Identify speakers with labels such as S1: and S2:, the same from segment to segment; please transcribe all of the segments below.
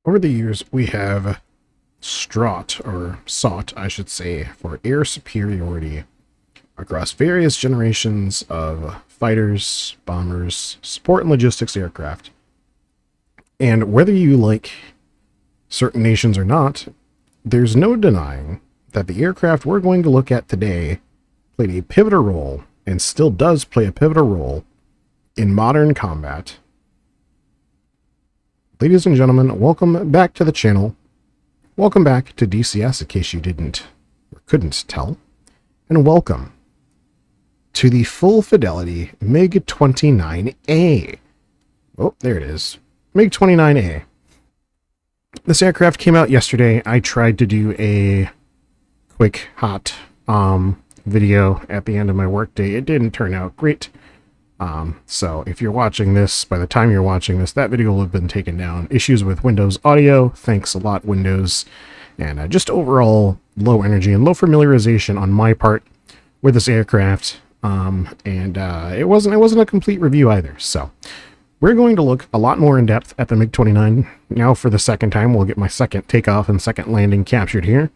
S1: Over the years, we have sought, I should say, for air superiority across various generations of fighters, bombers, support and logistics aircraft. And whether you like certain nations or not, there's no denying that the aircraft we're going to look at today played a pivotal role, and still does play a pivotal role, in modern combat. Ladies and gentlemen, welcome back to the channel. Welcome back to DCS, in case you didn't or couldn't tell. And welcome to the full fidelity Mig-29A. Oh, there it is. Mig-29A. This aircraft came out yesterday. I tried to do a quick, hot video at the end of my workday. It didn't turn out great. So if you're watching this, by the time you're watching this, that video will have been taken down. Issues with Windows audio. Thanks a lot, Windows. And just overall low energy and low familiarization on my part with this aircraft. It wasn't a complete review either. So we're going to look a lot more in depth at the MiG-29. Now for the second time, we'll get my second takeoff and second landing captured here.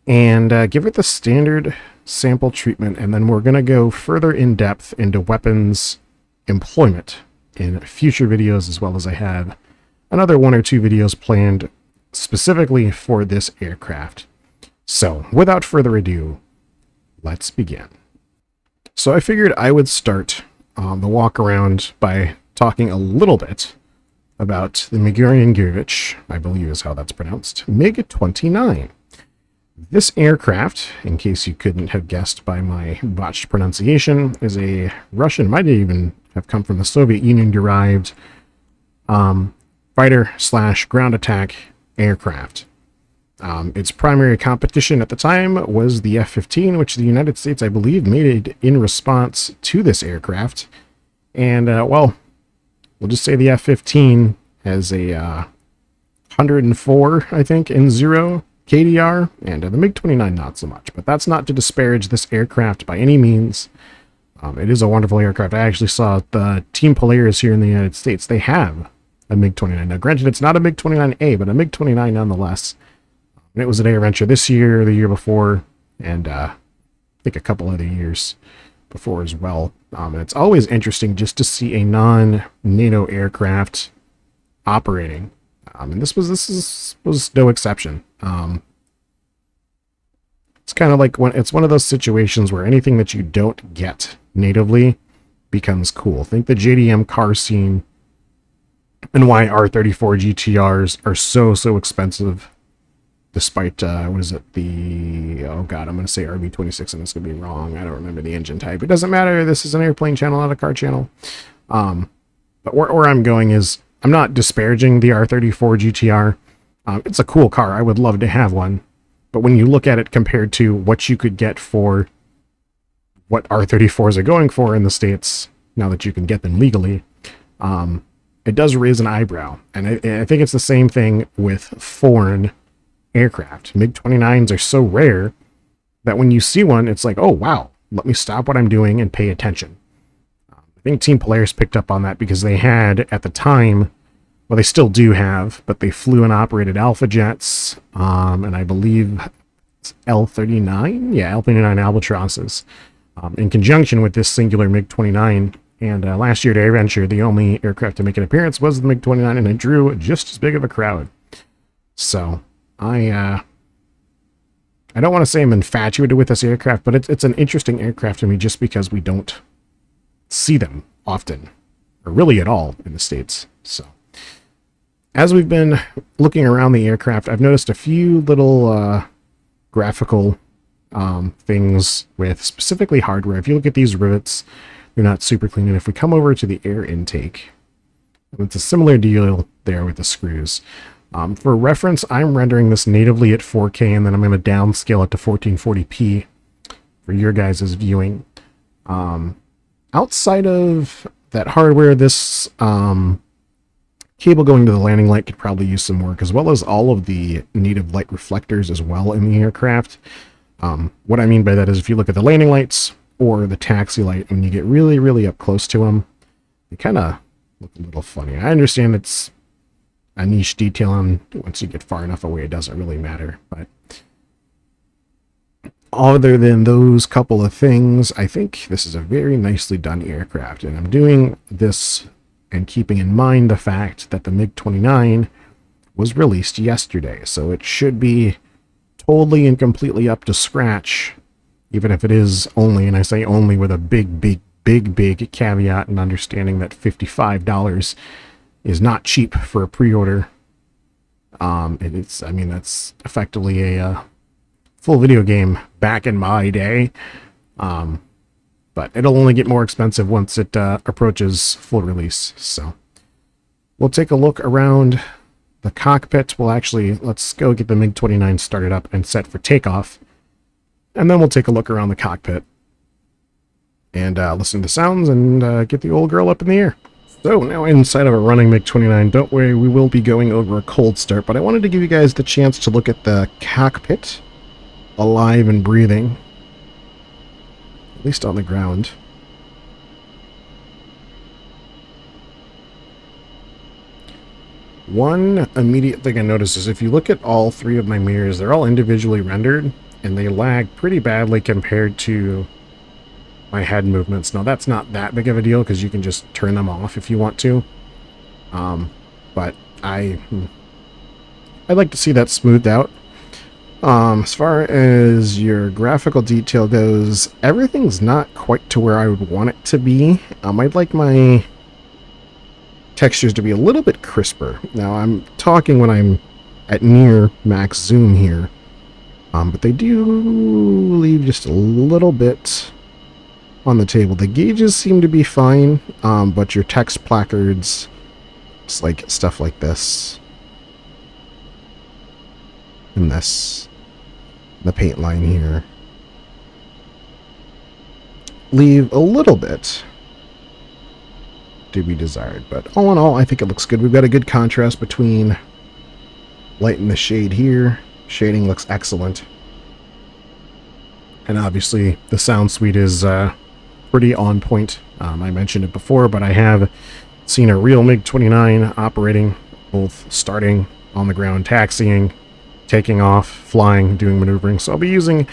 S1: And give it the standard sample treatment, and then we're going to go further in depth into weapons employment in future videos, as well as I have another one or two videos planned specifically for this aircraft. So without further ado, let's begin. So I figured I would start the walk around by talking a little bit about the Mig-29A, I believe is how that's pronounced, MiG-29. This aircraft, in case you couldn't have guessed by my botched pronunciation, is a Russian, might even have come from the Soviet Union-derived fighter/ground attack aircraft. Its primary competition at the time was the F-15, which the United States, I believe, made in response to this aircraft. And, well, we'll just say the F-15 has a 104, I think, in 0 KDR, and the MiG-29 not so much. But that's not to disparage this aircraft by any means. It is a wonderful aircraft. I actually saw the Team Polaris here in the United States. They have a MiG-29. Now, granted, it's not a MiG-29A, but a MiG-29 nonetheless. And it was at AirVenture this year, the year before, and I think a couple other years before as well. And it's always interesting just to see a non-NATO aircraft operating. And this was no exception. It's kind of like it's one of those situations where anything that you don't get natively becomes cool. Think the JDM car scene and why R34 GTRs are so expensive, despite what is it, oh god, I'm going to say RB26 and this could be wrong. I don't remember the engine type. It doesn't matter. This is an airplane channel, not a car channel. But where I'm going is, I'm not disparaging the R34 GTR. It's a cool car. I would love to have one. But when you look at it compared to what you could get for what R34s are going for in the States, now that you can get them legally, it does raise an eyebrow. And I think it's the same thing with foreign aircraft. MiG-29s are so rare that when you see one, it's like, oh, wow, let me stop what I'm doing and pay attention. I think Team Polaris picked up on that because they had, at the time, well, they still do have, but they flew and operated Alpha jets, and I believe it's L-39? Yeah, L-39 Albatrosses, in conjunction with this singular MiG-29. And last year at AirVenture, the only aircraft to make an appearance was the MiG-29, and it drew just as big of a crowd. So, I don't want to say I'm infatuated with this aircraft, but it's an interesting aircraft to me just because we don't see them often, or really at all, in the States. So, as we've been looking around the aircraft, I've noticed a few little graphical things with specifically hardware. If you look at these rivets, they're not super clean. And if we come over to the air intake, it's a similar deal there with the screws. For reference, I'm rendering this natively at 4K, and then I'm going to downscale it to 1440p for your guys' viewing. Outside of that hardware, this cable going to the landing light could probably use some work, as well as all of the native light reflectors as well in the aircraft. What I mean by that is if you look at the landing lights or the taxi light, and you get really up close to them, they kind of look a little funny. I understand it's a niche detail, and once you get far enough away, it doesn't really matter. But other than those couple of things, I think this is a very nicely done aircraft, and I'm doing this and keeping in mind the fact that the MiG-29 was released yesterday, so it should be totally and completely up to scratch, even if it is only, and I say only with a big caveat and understanding that $55 is not cheap for a pre-order. It's, I mean, that's effectively a full video game back in my day. But it'll only get more expensive once it approaches full release. So we'll take a look around the cockpit. Let's go get the MiG-29 started up and set for takeoff. And then we'll take a look around the cockpit and listen to sounds and get the old girl up in the air. So now inside of a running MiG-29, don't worry, we will be going over a cold start, but I wanted to give you guys the chance to look at the cockpit alive and breathing, at least on the ground. One immediate thing I noticed is if you look at all three of my mirrors, they're all individually rendered, and they lag pretty badly compared to my head movements. Now, that's not that big of a deal because you can just turn them off if you want to. But I'd like to see that smoothed out. As far as your graphical detail goes, everything's not quite to where I would want it to be. I'd like my textures to be a little bit crisper. Now, I'm talking when I'm at near max zoom here, but they do leave just a little bit on the table. The gauges seem to be fine, but your text placards, it's like stuff like this and this, the paint line here, leave a little bit to be desired. But all in all, I think it looks good. We've got a good contrast between light and the shade here. Shading looks excellent. And obviously the sound suite is pretty on point. I mentioned it before, but I have seen a real MiG-29 operating, both starting on the ground, taxiing, taking off, flying, doing maneuvering. So I'll be using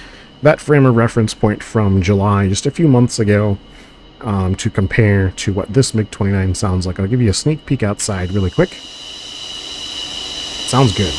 S1: that frame of reference point from July, just a few months ago, to compare to what this MiG-29 sounds like. I'll give you a sneak peek outside really quick. Sounds good.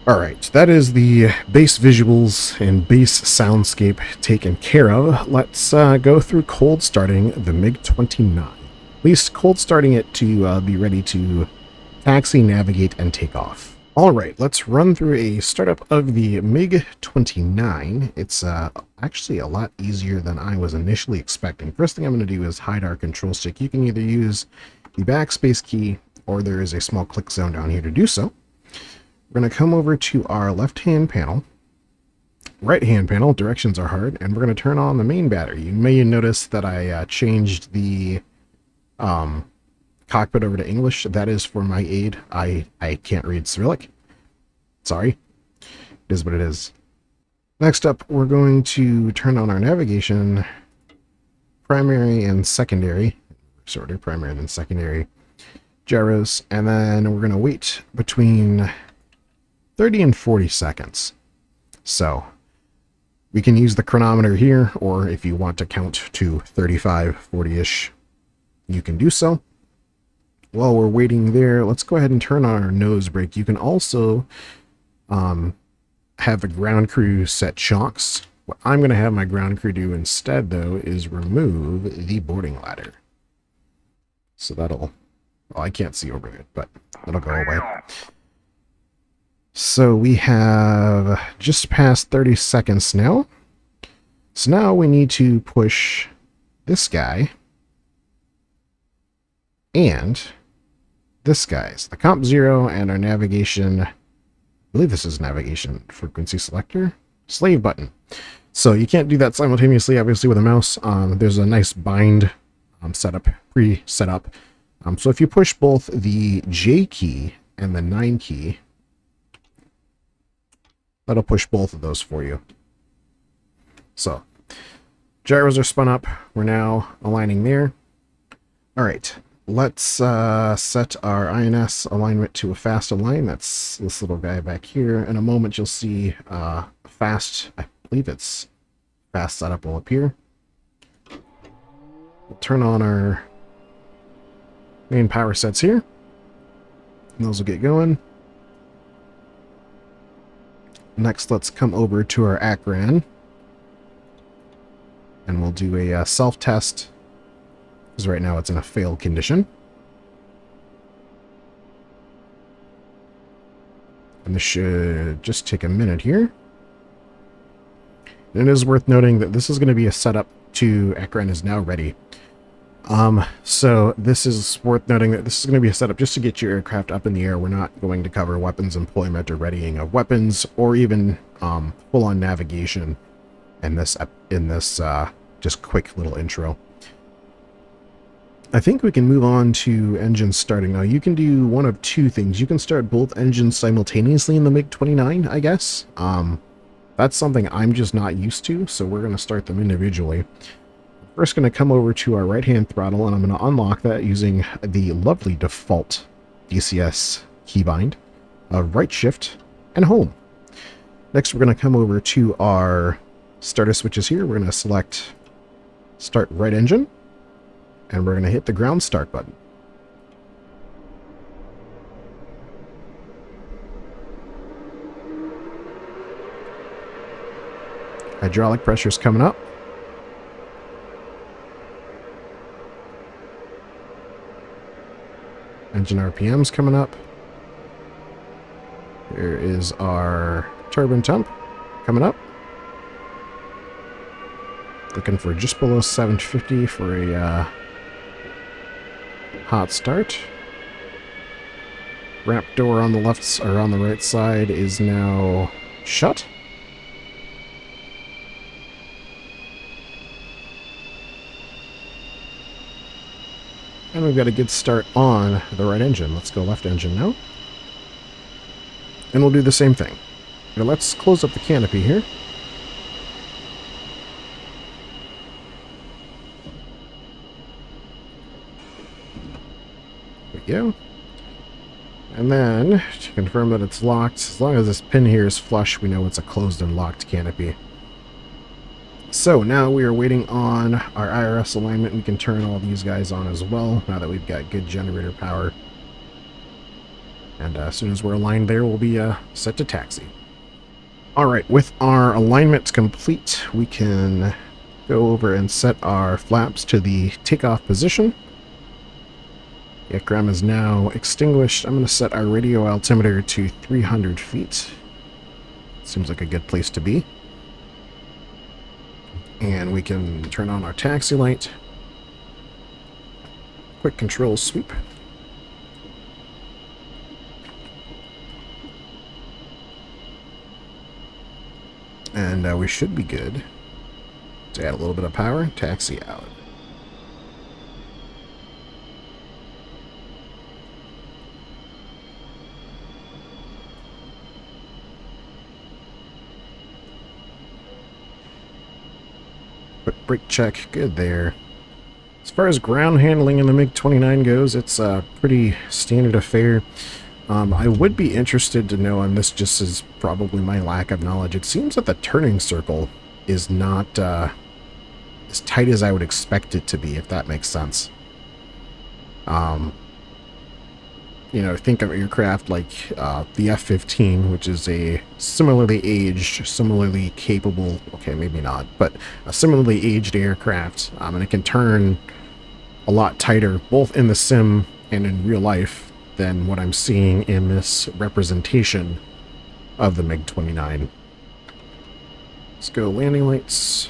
S1: Alright, that is the base visuals and base soundscape taken care of. Let's go through cold starting the MiG-29. At least cold starting it to be ready to taxi, navigate, and take off. Alright, let's run through a startup of the MiG-29. It's actually a lot easier than I was initially expecting. First thing I'm going to do is hide our control stick. You can either use the backspace key, or there is a small click zone down here to do so. We're going to come over to our left-hand panel, right-hand panel, directions are hard, and we're going to turn on the main battery. You may notice that I changed the cockpit over to English. That is for my aid. I can't read Cyrillic. Sorry. It is what it is. Next up, we're going to turn on our navigation, primary and secondary, sort of primary and secondary gyros, and then we're going to wait between 30 and 40 seconds. So we can use the chronometer here, or if you want to count to 35, 40-ish, you can do so. While we're waiting there, let's go ahead and turn on our nose brake. You can also have a ground crew set shocks. What I'm going to have my ground crew do instead, though, is remove the boarding ladder. So that'll, well, I can't see over it, but it'll go away. So we have just past 30 seconds now. So now we need to push this guy and this guy. So the comp 0 and our navigation believe this is navigation frequency selector, slave button. So you can't do that simultaneously, obviously, with a mouse. There's a nice bind setup, pre-set up. So if you push both the J key and the 9 key, that'll push both of those for you. So gyros are spun up. We're now aligning there. All right, let's set our INS alignment to a fast align. That's this little guy back here. In a moment, you'll see fast, I believe it's fast setup will appear. We'll turn on our main power sets here. And those will get going. Next, let's come over to our Acran. And we'll do a self-test. Because right now it's in a failed condition. And this should just take a minute here. And it is worth noting that this is going to be a setup to Acran is now ready. So this is worth noting that this is going to be a setup just to get your aircraft up in the air. We're not going to cover weapons employment or readying of weapons or even full-on navigation in this just quick little intro. I think we can move on to engine starting. Now, you can do one of two things. You can start both engines simultaneously in the MiG-29, I guess. That's something I'm just not used to, so we're going to start them individually. First, going to come over to our right-hand throttle, and I'm going to unlock that using the lovely default DCS keybind of right shift and home. Next, we're going to come over to our starter switches here. We're going to select start right engine, and we're going to hit the ground start button. Hydraulic pressure's coming up. Engine RPM's coming up. Here is our turbine temp coming up. Looking for just below 750 for a hot start. Ramp door on the left or on the right side is now shut. And we've got a good start on the right engine. Let's go left engine now. And we'll do the same thing. Now let's close up the canopy here. There we go. And then, to confirm that it's locked, as long as this pin here is flush, we know it's a closed and locked canopy. So now we are waiting on our IRS alignment. We can turn all these guys on as well, now that we've got good generator power. And as soon as we're aligned there, we'll be set to taxi. Alright, with our alignment complete, we can go over and set our flaps to the takeoff position. The ECRAM is now extinguished. I'm going to set our radio altimeter to 300 feet. Seems like a good place to be. And we can turn on our taxi light. Quick control sweep. And we should be good. To add a little bit of power, taxi out. Quick brake check, good there. As far as ground handling in the MiG-29 goes, it's a pretty standard affair. I would be interested to know, and this just is probably my lack of knowledge, it seems that the turning circle is not as tight as I would expect it to be, if that makes sense. You know, think of aircraft like the F-15, which is a similarly aged, similarly capable, okay, maybe not, but a similarly aged aircraft, and it can turn a lot tighter, both in the sim and in real life, than what I'm seeing in this representation of the MiG-29. Let's go landing lights.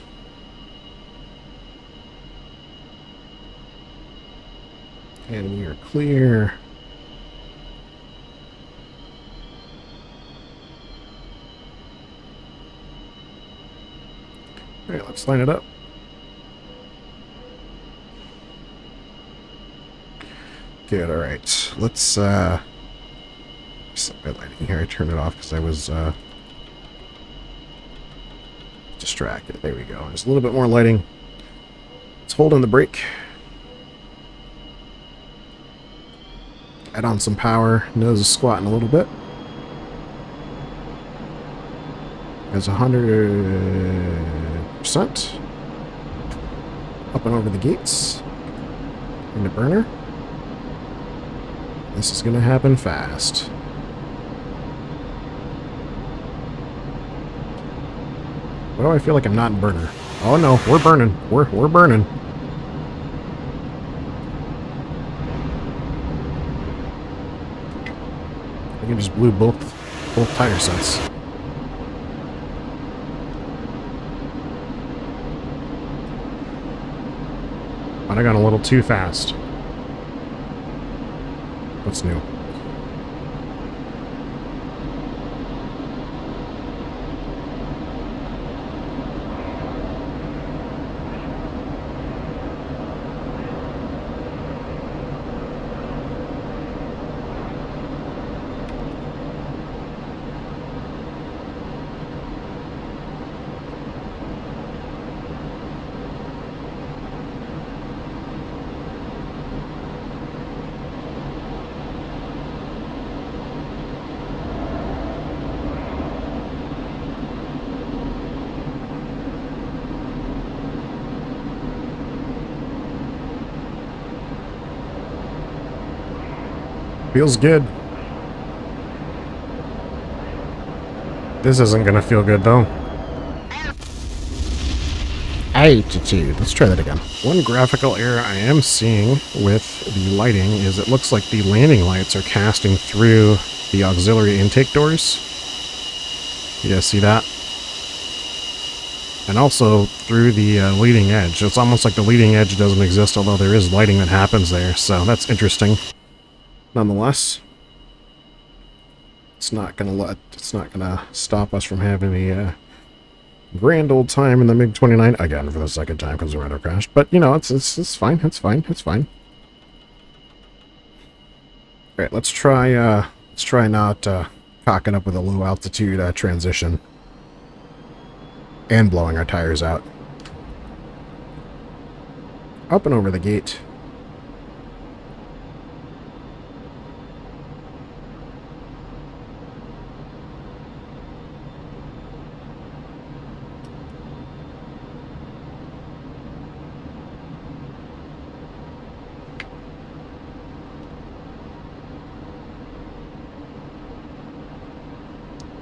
S1: And we are clear. Alright, let's line it up. Good, alright. Let's set my lighting here. I turned it off because I was distracted. There we go. There's a little bit more lighting. Let's hold in the brake. Add on some power. Nose is squatting a little bit. There's 100%. Up and over the gates. Into burner. This is going to happen fast. Why do I feel like I'm not in burner? Oh no, we're burning. We're burning. I think I just blew both tire sets. Might have gone a little too fast. What's new? Feels good. This isn't gonna feel good though. Altitude. Let's try that again. One graphical error I am seeing with the lighting is it looks like the landing lights are casting through the auxiliary intake doors. You guys see that? And also through the leading edge. It's almost like the leading edge doesn't exist, although there is lighting that happens there, so that's interesting. Nonetheless, it's not gonna stop us from having a grand old time in the Mig-29 again for the second time because the radar crashed. But you know, it's fine. It's fine. It's fine. All right, let's try not cocking up with a low altitude transition and blowing our tires out. Up and over the gate.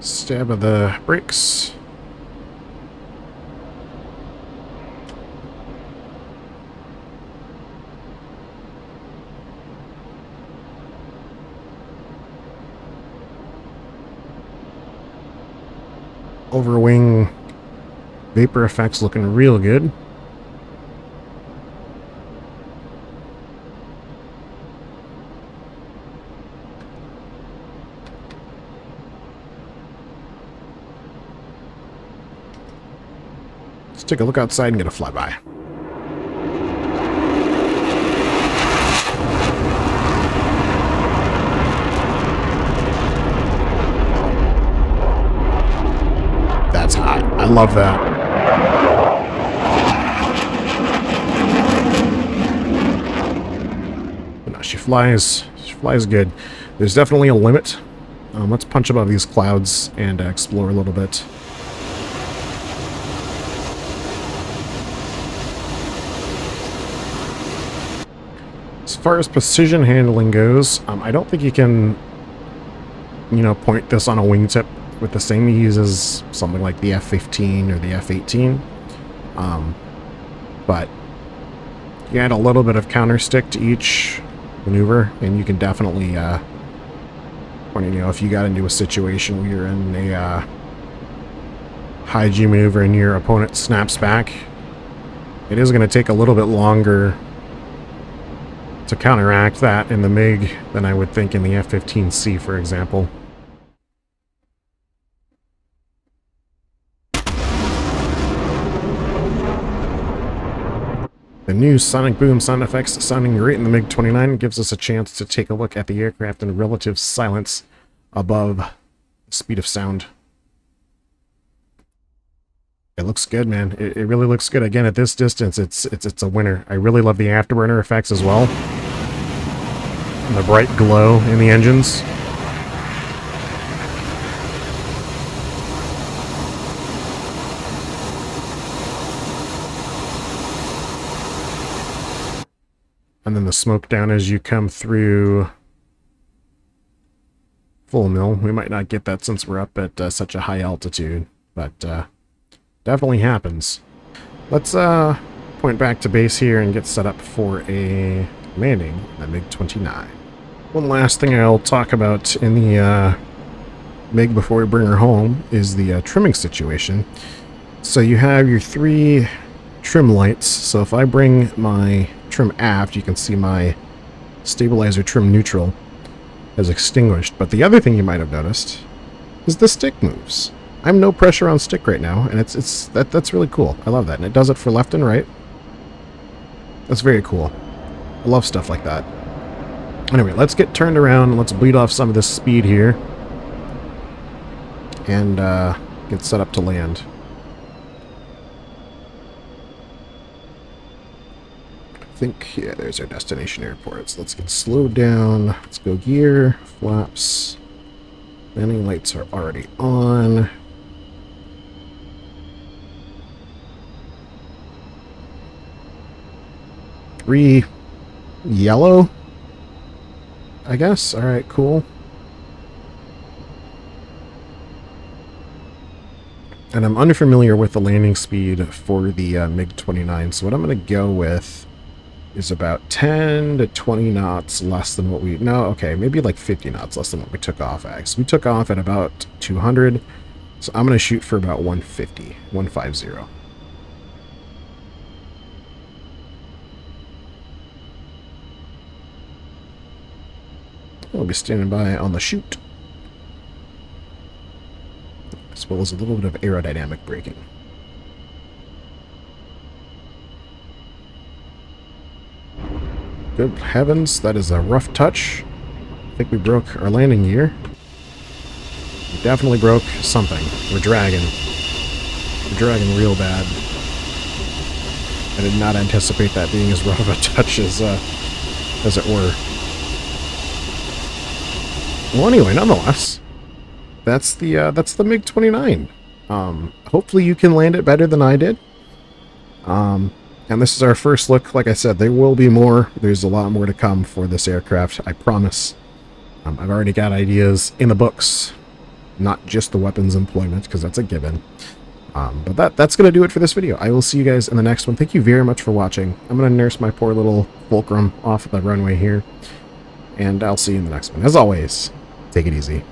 S1: Stab of the brakes. Overwing vapor effects looking real good. Let's take a look outside and get a flyby. That's hot. I love that. But no, she flies good. There's definitely a limit. Let's punch above these clouds and explore a little bit. As far as precision handling goes, I don't think you can, you know, point this on a wingtip with the same ease as something like the F-15 or the F-18. But you add a little bit of counter stick to each maneuver, and you can definitely, when, you know, if you got into a situation where you're in a high G maneuver and your opponent snaps back, it is going to take a little bit longer to counteract that in the MiG than I would think in the F-15C, for example. The new sonic boom sound effects sounding great in the MiG-29 gives us a chance to take a look at the aircraft in relative silence above the speed of sound. It looks good, man. It really looks good. Again, at this distance, it's a winner. I really love the afterburner effects as well. And the bright glow in the engines. And then the smoke down as you come through full mill. We might not get that since we're up at such a high altitude, but definitely happens. Let's point back to base here and get set up for a landing in the MiG-29. One last thing I'll talk about in the MiG before we bring her home is the trimming situation. So you have your 3 trim lights. So if I bring my trim aft, you can see my stabilizer trim neutral has extinguished. But the other thing you might have noticed is the stick moves. I'm no pressure on stick right now, and that's really cool. I love that, and it does it for left and right. That's very cool. I love stuff like that. Anyway, let's get turned around and let's bleed off some of this speed here and get set up to land. I think, yeah, there's our destination airport. So let's get slowed down. Let's go gear, flaps. Landing lights are already on. Three yellow, I guess. All right, cool. And I'm unfamiliar with the landing speed for the MiG-29, so what I'm going to go with is about 10 to 20 knots less than what we... No, okay, maybe like 50 knots less than what we took off at. So we took off at about 200, so I'm going to shoot for about 150, 150. We'll be standing by on the chute, as well as a little bit of aerodynamic braking. Good heavens, that is a rough touch. I think we broke our landing gear. We definitely broke something. We're dragging. We're dragging real bad. I did not anticipate that being as rough of a touch as it were. Well, anyway, nonetheless, that's the MiG-29. Hopefully you can land it better than I did. And this is our first look. Like I said, there will be more. There's a lot more to come for this aircraft, I promise. I've already got ideas in the books, not just the weapons employment, because that's a given. But that's going to do it for this video. I will see you guys in the next one. Thank you very much for watching. I'm going to nurse my poor little fulcrum off the runway here, and I'll see you in the next one. As always, take it easy.